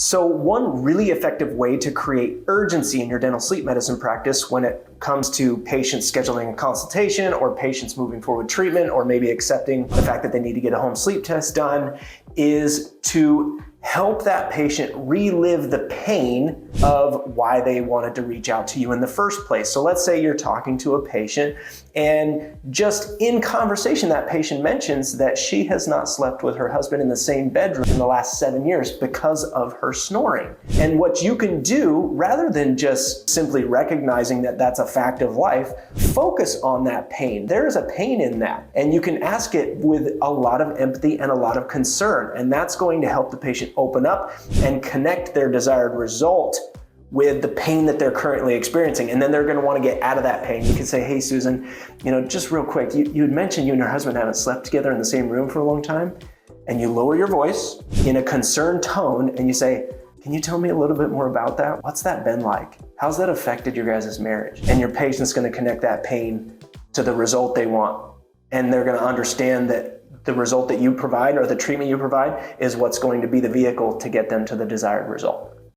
So one really effective way to create urgency in your dental sleep medicine practice when it comes to patients scheduling a consultation or patients moving forward with treatment or maybe accepting the fact that they need to get a home sleep test done is to help that patient relive the pain of why they wanted to reach out to you in the first place. So let's say you're talking to a patient and just in conversation that patient mentions that she has not slept with her husband in the same bedroom in the last 7 years because of her snoring. And what you can do, rather than just simply recognizing that that's a fact of life, focus on that pain. There is a pain in that, and you can ask it with a lot of empathy and a lot of concern, and that's going to help the patient open up and connect their desired result with the pain that they're currently experiencing. And then they're gonna wanna get out of that pain. You can say, hey, Susan, just real quick, you had mentioned you and your husband haven't slept together in the same room for a long time. And you lower your voice in a concerned tone and you say, can you tell me a little bit more about that? What's that been like? How's that affected your guys' marriage? And your patient's gonna connect that pain to the result they want. And they're gonna understand that the result that you provide or the treatment you provide is what's going to be the vehicle to get them to the desired result.